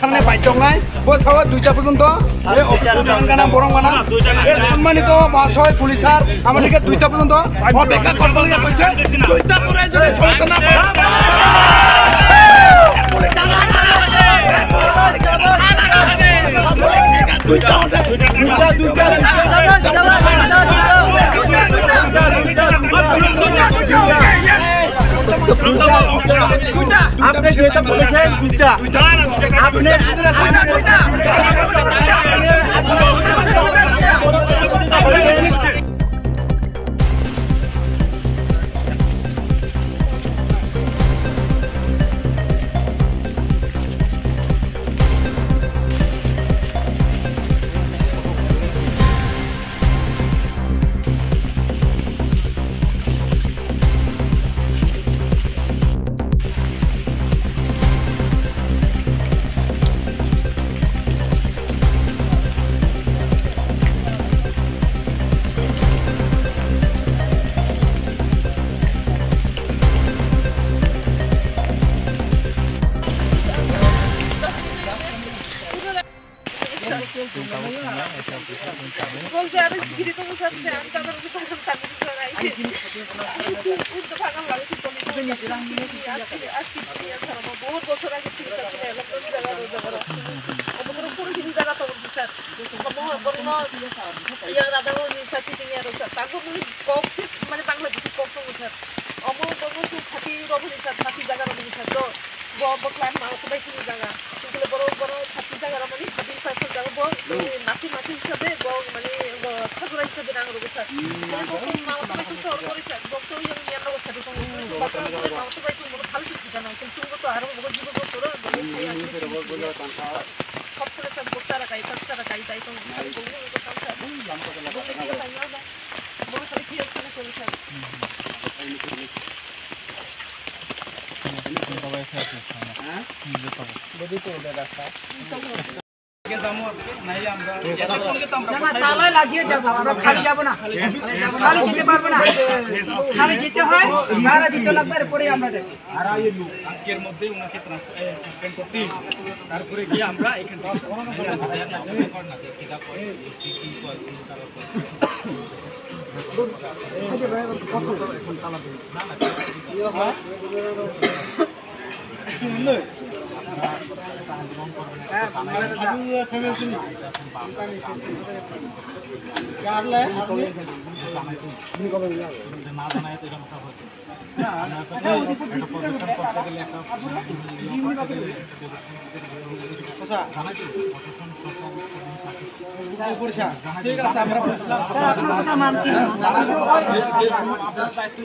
খানে বাইচং নাই বস হাওয়া 2টা পর্যন্ত এই অফিসার গানা বরং গানা এই সম্মানিত মহাশয় পুলিশার আমাদেরকে 2টা পর্যন্ত অপেক্ষা করতে লাগা কইছে 2টা পরে যদি সমস্যা না আপনি যেটা বলেছেন দুইটা আপনি বলতে আরো শিখিয়ে দিতে বলছে আমি তাদের কথা থাকতে চাই উদ্যোগ ভাঙা লাগে আজকে বহুত বছর আগে থেকে আমাদের পুরো দিন জায়গা তো বলছি স্যার ইয়ার দাদা সাথে তিনি আর তারপর মানে বাংলাদেশি কক্ষ স্যার অমর বর্মন থাকি রবনি স্যার থাকি জায়গা রবনি স্যার তো বকলাম মাওতো জায়গা কিন্তু বড় বড় থাকি জায়গা রবনি থাকি ফাইভ জায়গা মাছি মাছি হিসাবে মানে খাজুরা হিসাবে না রবি স্যার মাওতো বাইশ তো করে স্যার বক্তব্য আমি নিয়ে নেব স্যার মাওতো বাইশ বড় ভালো শিক্ষা না কিন্তু তো আরো বড় জীবন করে সবথেকে সব বক্তারা কাই সবথেকে কাই তাই তো বলবো তো স্যার বড় করে কি আছে করে স্যার আজকের মধ্যে ওনাকে সাসপেন্ড করতে তারপরে গিয়ে আমরা এখান ঠিক আছে আমরা কথা মানছি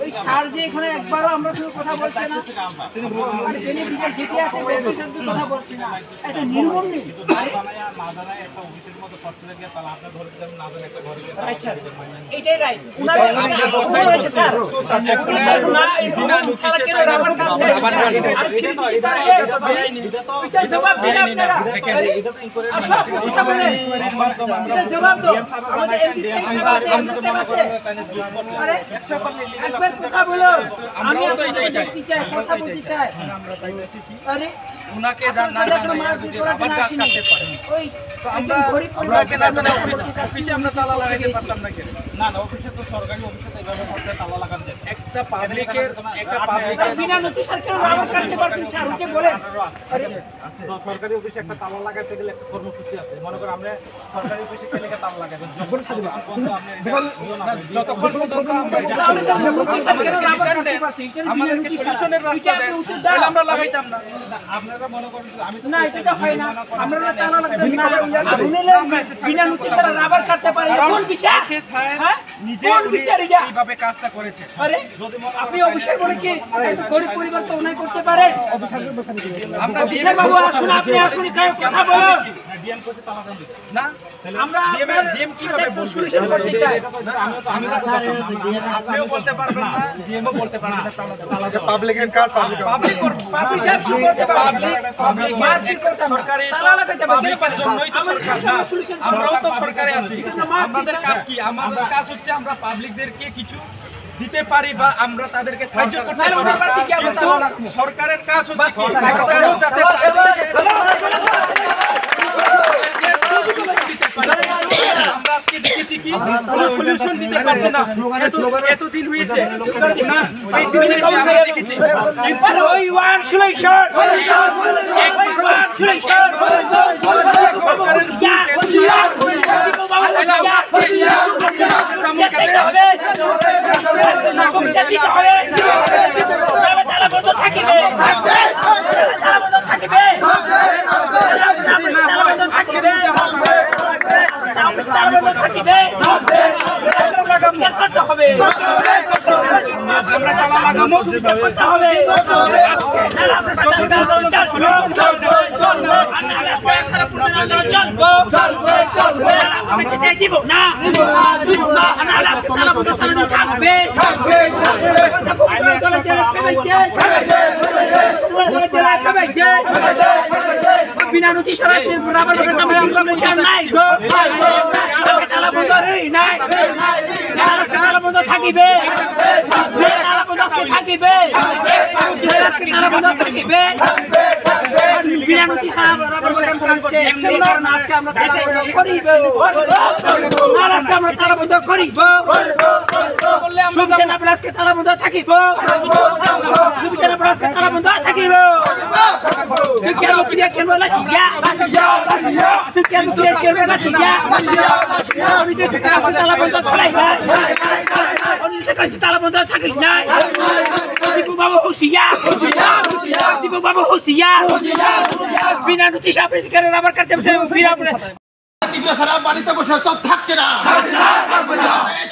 ওই স্যার যে এখানে একবারও আমরা সঙ্গে কথা বলছি না তিনি বলছেন বেনিফিশিয়ারি যেতে আছে বেনিফিশিয়ারি কথা বলছি না এটা নির্মম নেই না জানায় একটা অফিসের মধ্যে খরচ লাগে তাহলে আপনি ধরে দেন না জানেন একটা ঘরে আচ্ছা এইটাই রাইট উনার বলেছে স্যার না এই বিনা নোটিশে রাবার কাছে আর ফ্রি এটা বেআইনি এটা জবাব দিন আপনারা এটা তো ইনকোয়ারি আসলে কথা বলেন এটা জবাব দাও আমাদের এমপি সাহেব আছে আরে একবার কথা বলো আমি তো এটাই চাই কথা বলতে চাই আমরা চাইতেছি কি আরে উনাকে জানা যদি রাবার কাজ করতে পারে ওই একজন গরিব পরিবারকে না জানা অফিসে আমরা তালা লাগাইতে পারতাম না কেন না না অফিসে তো সরকারি অফিসে তো এইভাবে করতে তালা লাগান যায় একটা পাবলিকের বিনা নোটিশ আর কেন রাবার কাটতে পারছেন স্যার ওকে বলেন আরে সরকারি অফিসে একটা তালা লাগাইতে গেলে একটা কর্মসূচি আছে মনে করেন আমরা সরকারি অফিসে গেলে তালা লাগাবেন যতক্ষণ পর্যন্ত আমাদেরকে সলিউশনের রাস্তা দেন তাহলে আমরা লাগাইতাম না আপনারা মনে করেন আমি না এটা হয় না আমরা তালা লাগাইতাম না বিনা নোটিশে রাবার কাটতে পারে কোন বিচার হ্যাঁ নিজে এইভাবে কাজটা করেছে আরে আপনি অফিসার বলে কি গরিব পরিবার তো অন্যায় করতে পারে অফিসারদের বসাতে আমরা অফিসার বাবু আসুন আপনি আসুন কথা বলুন ডিএম কোসে তালা দেন না আমরা ডিএম কিভাবে সলিউশন করতে চাই আপনিও বলতে পারবেন না ডিএমও বলতে পারবেন না তালা পাবলিকের কাজ পাবলিক সাহেব কি করতে পারবে পাবলিক মার্কেট করতে সরকারি তালা লাগাতে পাবলিকের জন্যই তো সরকার না আমরাও তো সরকারে আছি আমাদের কাজ কি আমাদের কাজ হচ্ছে আমরা পাবলিকদেরকে কিছু দিতে পারি বা আমরা তাদেরকে সাহায্য করতে পারি কিন্তু সরকারের কাজ হচ্ছে সরকারও যাতে কোনো সলিউশন দিতে পারছে না। এতদিন হয়েছে না, এই দিন হয়েছে আমরা দেখেছি। এবার ওই ওয়ান সিলেকশন, ওয়ান সিলেকশন, বিনা নোটিশ থাকিবে থাকিবে বিনা নোটিশ আজকে আমরা করিব, আজকে আমরা তালাবন্ধ করিব, সুবিধা আজকে তালাবন্ধ থাকিব, সুবিধা আজকে তালাবন্ধ থাকিব। Sukian mukriya kerba la siga, sukian mukriya kerba la siga. Oni de sekarang setala benda tolai lah, oni sekarang setala benda takik lah. Tipu bapa husiar, tipu bapa husiar. Bina notice apa sekarang rabar kerja bersama bina apa? তীব্র সারা বাড়িতে বসে সব থাকছে না,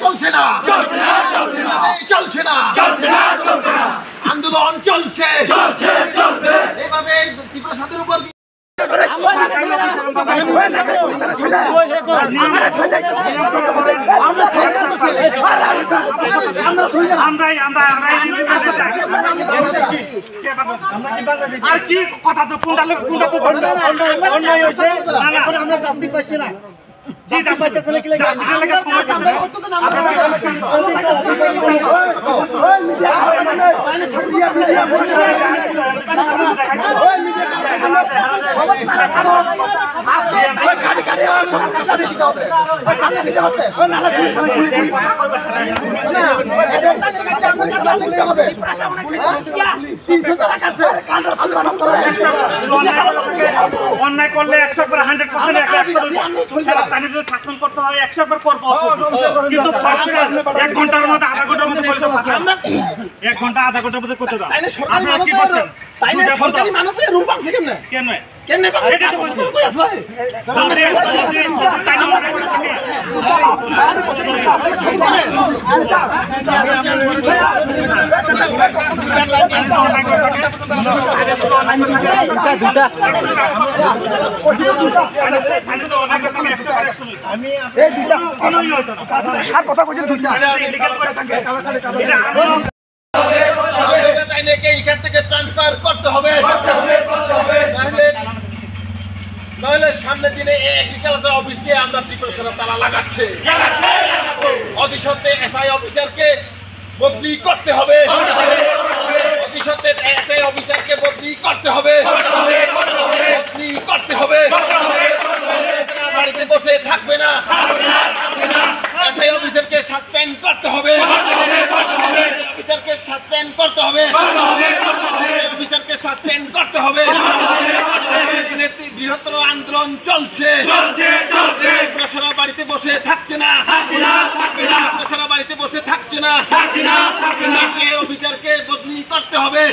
চলছে না, চলছে না, আন্দোলন চলছে, এভাবে তীব্র সাথের উপর আর কি কথা তো কোনটা তো অন্যায় হয়েছে, আমরা শাস্তি পাইছি না। অন্যায় করলে 100% শাসন করতে হয়, 100 করবো, কিন্তু 1 ঘন্টার মধ্যে আধা ঘন্টার মধ্যে করতে পারছেন, 1 ঘন্টা আধা ঘন্টার মধ্যে করতে দাও। আপনারা কি করছেন? মানুষের রূপ আছে কেমনে কেমনে কেমনে এটা তো বলছি কই আসলে আমি এই দুইটা কথা কইছেন দুইটা এখান থেকে ট্রান্সফার করতে হবে, নইলে সামনের দিনে এগ্রিকালচার অফিস দিয়ে আমরা ত্রিপুরা তালা লাগাচ্ছে, অতি সত্ত্বে এসআই অফিসারকে বদলি করতে হবে, অতি সত্ত্বে এসআই অফিসারকে বদলি করতে হবে, বদলি করতে হবে, বাড়িতে বসে থাকবে না, এসআই অফিসারকে সাসপেন্ড করতে হবে, অফিসারকে সাসপেন্ড করতে হবে, অফিসারকে সাসপেন্ড করতে হবে। বৃহত্তর আন্দোলন চলছে, সারা বাড়িতে বসে থাকছে না, সারা বাড়িতে বসে থাকছে না, অফিসারকে বদলি করতে হবে,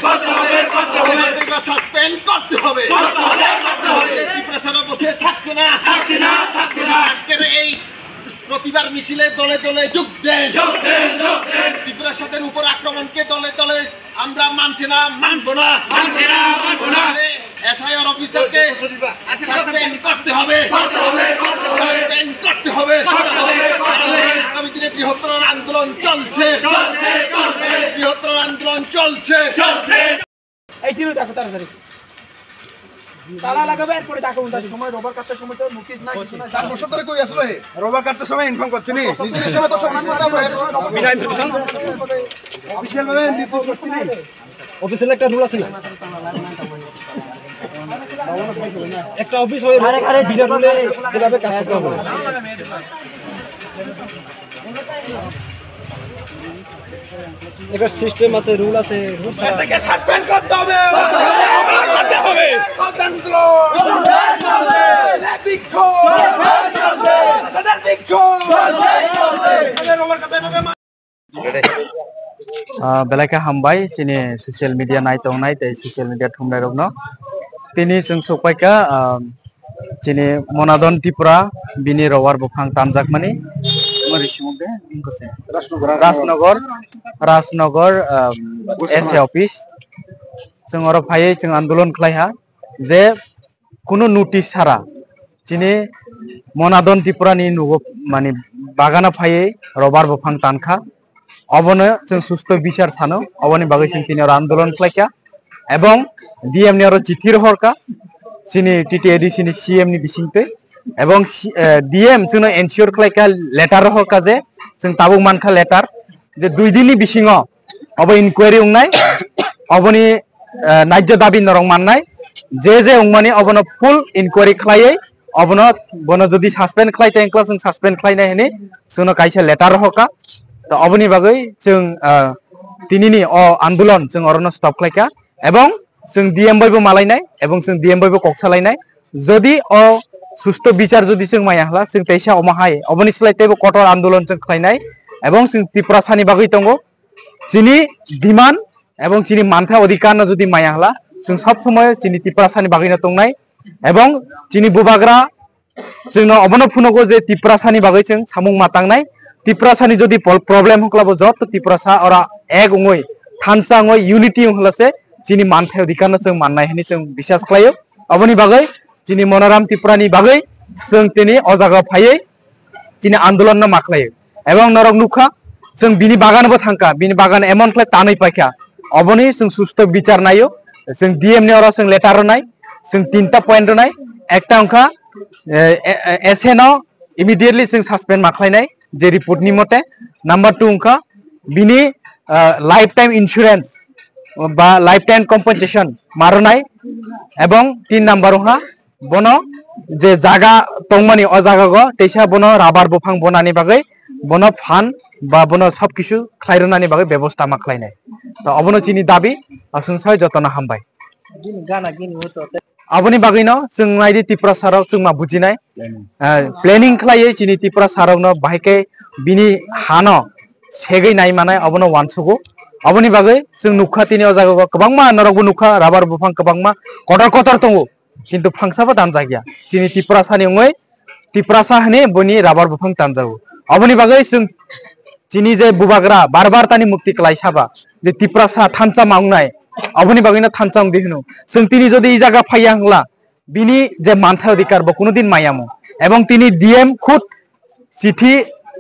সাসপেন্ড করতে হবে, সারা বসে থাকছে না। আজকের এই প্রতিবার মিছিলে দলে দলে যোগ দেন, ত্রিপুরা সাথের উপর আক্রমণকে দলে দলে আমরা মানছি না, মানব না, এসআইআর অফিসারকে সাসপেন্ড করতে হবে, সাসপেন্ড করতে হবে। আগামী দিনে বৃহত্তর আন্দোলন চলছে, বৃহত্তর আন্দোলন চলছে। এই দিনও দেখো তাড়াতাড়ি তালা লাগাবে, এরপরে দেখো সময় রবার কাটার সময় তো নোটিশ না কিছু না। 4 বছর ধরে কই আসলে রবার কাটতে সময় ইনফর্ম করছে নি, নিজের সময় তো সব করতে হবে, বিনা ইনফরমেশন অফিশিয়াল ভাবে নির্দেশ করছে নি। অফিসিয়াল একটা রুল আছে না, একটা অফিস হয়ে আরে ভিডিও রুলে এভাবে কাজ করতে হবে। একটা সিস্টেম আছে, রুল আছে, রুল এসএকে সাসপেন্ড করতে হবে করতে হবে बेलायखा हामबाय सिनि ससियेल मिडिया नायथंनाय तै ससियेल मिडिया थुमनाय रगनो तिनि जों सपायका सिनि मनादन त्रिपुरा बिनि रवार बफां तामजाकमानि मरिसिमुदे इंगसे राजनगर एसए ऑफिस जों अर फायै जों आंदोलन खालायहा जे कुनु नोटिस सारा सिनि मनादन त्रिपुरानि नुगो माने बागाना फायै रबार बफां तानखा अबनो जों सुस्थ बिचार सानो अबनि बागै जों तिनि आंदोलन खालायखा एवं डीएम नि आरो चिठी हरका सिनि टीटीएडी सिनि सीएम नि बिसिंते एवं डीएम जोंनो एनश्योर खालायखा लेटार हरका जे जों ताबुक मानखा लेटार जे 2 दिननि बिसिङाव अब इनक्वायरि उंनाय अबनि नायज्य दाबि नरं माननाय जे उंमानि अबनो फुल इनक्वायरि खालायै अबनो बनो जदि सस्पेंड खालायते क्लास जों सस्पेंड खालायनाय हनि जोंनो कायसे लेटार हरका तो अबनि बागै जों तिनिनि आंदोलन जों अरनो स्टप खालायखा एवं जों डीएम बयबो मालायनाय एवं जों डीएम बयबो कक्सालायनाय जदि सुस्थ बिचार जदि जों मायाहला जों तैसा अमाहाय अबनि स्लाइतेबो कठोर आंदोलन जों खालायनाय एवं जों त्रिपुरा सानि बागै दंगो जिनि डिमांड एवं जिनि मानथा अधिकार न जदि मायाहला जों सब समय जिनि त्रिपुरा सानि बागैनो दंनाय एवं जिनि बुबाग्रा जोंनो अबनो फुनगो जे त्रिपुरा सानि बागै जों सामुं मातांनाय त्रिपुरा सानि जदि प्रॉब्लेम हक्लाबो जत त्रिपुरा सा और एक उंगै थानसा उंगै यूनिटी हलासे जिनि मानथा अधिकार न जों माननाय हनि जों विश्वास खालायो अबनि बागै जिनि मनोराम त्रिपुरानि बागै जों तिनि अजागा फायै जिनि आंदोलन न माखलायो एवं नरक नुखा जों बिनि बागानबो थांका बिनि बागान एमन फ्लाय तानै पाइका अबनि जों सुस्थ बिचार नायो जों डीएम नि और जों लेटार नाय जों 3टा पॉइंट नाय एकटा अंका एसएन इमिडिएटली जों सस्पेंड माखलायनाय जे रिपोर्ट नि मते नंबर 2 अंका बिनि लाइफ टाइम इंश्योरेंस बा लाइफ टाइम कम्पेनसेशन मारनाय एवं 3 नंबर हा बनो जे जागा तंमानि अ जागा तैसा बनो राबार बफां बनानि बागै बनो फान बा बनो सब किछु खायरनानि बागै व्यवस्था माखलायनाय तो अबनो चिनि दाबि जों सय जतन हामबाय अबनि बागैनो जों नायदि त्रिपुरा साराव जों मा बुजिनाय प्लेनिंग खालायै चिनि त्रिपुरा सारावनो बाहायके बिनि हानो सेगै नाय मानाय अबनो वानसुगो अबनि बागै जों नुखा तिनि अजागा गोबांमा नरगबो नुखा राबार बफां गोबांमा कटर दंगो किन्तु फांसाबो दानजागिया चिनि त्रिपुरा सानि उंगै त्रिपुरा सा हने बनि राबार बफां दानजागो अबनि बागै जों चिनि जे बुबाग्रा बार तानि मुक्ति कलाई साबा जे त्रिपुरा सा थानसा मावनाय अबनि बागैनो थानसा दिहनु जों तिनि जदि इ जागा फाया हंला बिनि जे मानथा अधिकार बा कोनो दिन मायामो एवं तिनि डीएम खुद चिठी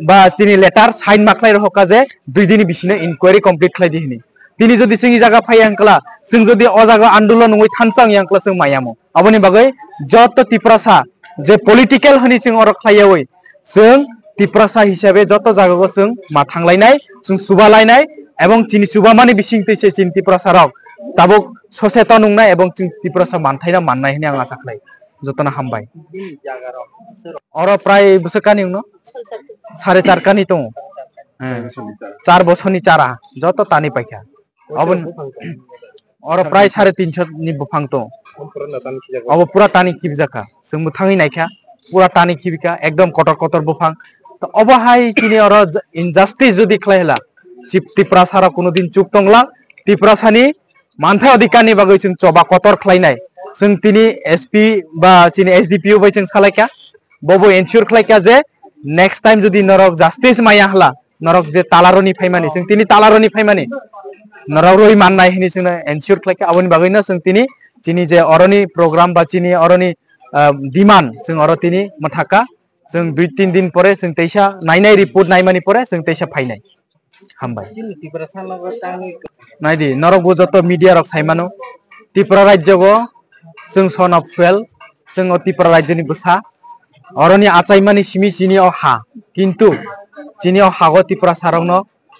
बा तिनि लेटार साइन माखलाय रहका जे 2 दिननि बिसिनो इनक्वायरि कमप्लीट खालाय दिहनि तिनि जदि जों इ जागा फाया हंला जों जदि अ जागा आंदोलन नङै थानसा यांक्ला जों मायामो अबनि बागै जत त्रिपुरा सा जे पॉलिटिकल हनि जों अर खालायै जों त्रिपुरा सा हिसाबै जत जागाखौ जों मा थांलायनाय जों सुबालायनाय एवं चिनि सुबामानि बिसिं तैसे चिनि त्रिपुरा साराव ताबुक सचेतन नंनाय एवं त्रिपुरा सा मानथायना माननाय हनि आं आशा खालाय जतना हामबाय और प्राय बसकानि उनो 4.5 कानि दं 4 बसरनि चारा जत तानि पाइका अब और प्राय 350 नि बफां दं अब पूरा तानि खिब जाखा जों मुथाङै नायखा पूरा तानि खिबिका एकदम कटर बफां तो अबहाय चिनि और इनजास्टिस जदि खालायला त्रिपुरा सारा कोनो दिन चुप दंला त्रिपुरा सानि मानथा अधिकारनि बागै जों चबा कटर खालायनाय जों तिनि एसपी बा चिनि एसडीपीओ बाय जों सालायका बबो एनश्योर खालायका जे नेक्स्ट टाइम जदि नरक जस्टिस माया हला नरक जे तालारनि फायमानि जों तिनि तालारनि फायमानि नरक रोय माननाय हनि जों एनश्योर खालायका अबनि बागैनो जों तिनि चिनि जे अरनि प्रोग्राम बा चिनि अरनि डिमांड जों अर तिनि मथाका जों 2-3 दिन परे जों तैसा नायनाय रिपोर्ट नायमानि परे जों तैसा फायनाय हामबाय नायदि नरक जत मीडिया रक साइमानो त्रिपुरा राज्यगो जों सन अफ 12 जों त्रिपुरा राज्यनि बसा अरनि आचाइमानि सिमि चिनि हा किन्तु चिनि हागो त्रिपुरा सारावनो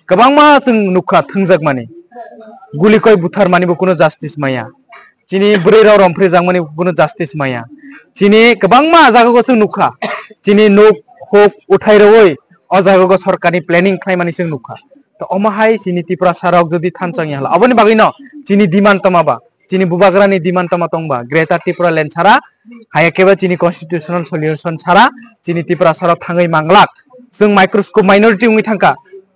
गोबांमा जों नुखा थंजाक माने गुलिखय बुथार मानिबो कोनो जस्टिस माया चिनि ब्रै राव रमफ्रे जांमानि कोनो जस्टिस माया चिनि गोबांमा जागाखौ जों नुखा चिनि नुक होक उठाय रवै अजागो सरकारनि प्लेनिं खालामनानै जों नुखा तो अमाहाय चिनि त्रिपुरा साराव जुदि थानसाङि हाला अबनि बागैनो चिनि डिमान्ड तमाबा चिनि बुबाग्रानि डिमान्ड तमा तंबा ग्रेटर त्रिपुरा लैंड सारा हायाकेबा चिनि कन्स्टिट्यूशनल सल्यूशन सारा चिनि त्रिपुरा साराव थाङै मांगलाक जों माइक्रोस्कोप माइनरिटी उङै थांखा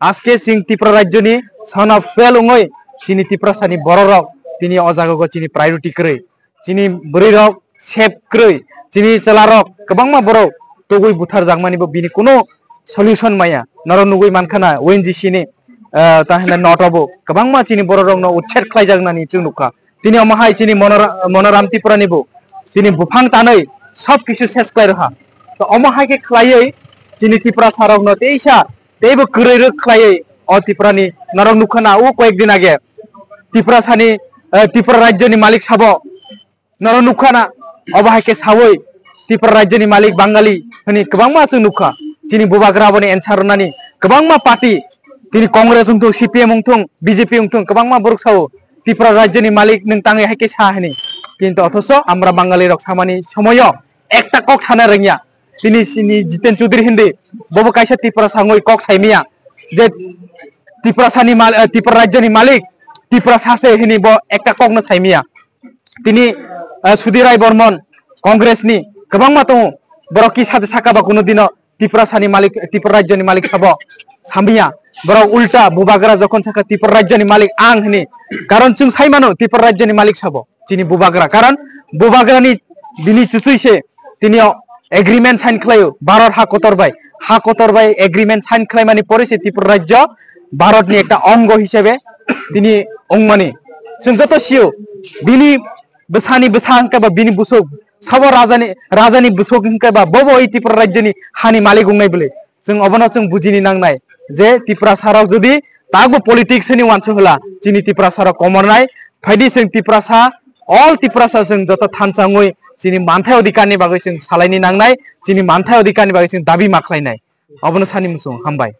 आजके सिं त्रिपुरा राज्यनि सन अफ स्वेल उङै चिनि त्रिपुरा सानि बर' रक तिनि अजागो चिनि प्रायोरिटी करै चिनि बोरै रक सेफ करै चिनि चला रक गोबांमा बर' तगै बुथार जागमानिबो बिनि कोनो सल्यूशन माया नर नुगै मानखाना ओएनजीसी नि ताहले नटबो गोबांमा चिनि बर' रकनो उच्छेद खालायजागनानि जों नुखा तिनि अमाहाय चिनि मनोराम त्रिपुरानिबो चिनि बुफां तानै सब किछु सेस खालायरहा तो अमाहाय के खालायै चिनि त्रिपुरा सारावनो तेइसा तेबो करै रो खालायै अ त्रिपुरानि नर नुखाना ओ कयेक दिन आगे त्रिपुरा सानि त्रिपुरा राज्यनि मालिक साबो नर नुखाना अबाहाय के सावै त्रिपुरा राज्यनि मालिक बांगाली हनि गोबांमा जों नुखा चिनि बुबाग्राबोनि एन्सारनानि गोबांमा पार्टी तिनि कांग्रेस उंथुं सीपीएम उंथुं बीजेपी उंथुं गोबांमा बरक सावो त्रिपुरा राज्यनि मालिक नों ताङै हायके साहनि किन्तु अथच आमरा बांगाली रक सामानि समय एकटा कक साना रोंया तिनि सिनि जितेन चौधरी हिंदी बबो कायसा त्रिपुरा सांगै कक साइमिया जे त्रिपुरा सानि त्रिपुरा राज्यनि मालिक त्रिपुरा सासे हिनि ब एकटा ककनो साइमिया तिनि सुधीराय बर्मन कांग्रेसनि गोबांमा दङ बरकी साथे साकाबा कुनो दिनो त्रिपुरा सानि मालिक त्रिपुरा राज्यनि मालिक साबो सामिया बर उल्टा बुबाग्रा जखन साका त्रिपुरा राज्यनि मालिक आं हनि कारण जों साइमानो त्रिपुरा राज्यनि मालिक साबो चिनि बुबाग्रा कारण बुबाग्रानि बिनि चुसुइसे तिनि एग्रीमेंट साइन खालायो भारत हा कतरबाय एग्रीमेंट साइन खालायमानि परेसे त्रिपुरा राज्य भारतनि एकटा अंग हिसाबै तिनि अंगमानि जों जत सियो बिनि बसानि बसा हंकाबा बिनि बुसुक सब राजानि बुसुक हंकाबा बबो त्रिपुरा राज्यनि हानि मालिक उंनाय बोले जों अबनो जों बुजिनि नांनाय जे त्रिपुरा साराव जुदि तागो पॉलिटिक्स नि वानस होला चिनि त्रिपुरा साराव कमरनाय फाइदि जों त्रिपुरा सा ऑल त्रिपुरा सा जों जत थानसाङै चिनि मानथाय अधिकारनि बागै जों सालायनि नांनाय चिनि मानथाय अधिकारनि बागै जों दाबि माख्लायनाय अबनो सानि मुसुं हामबाय।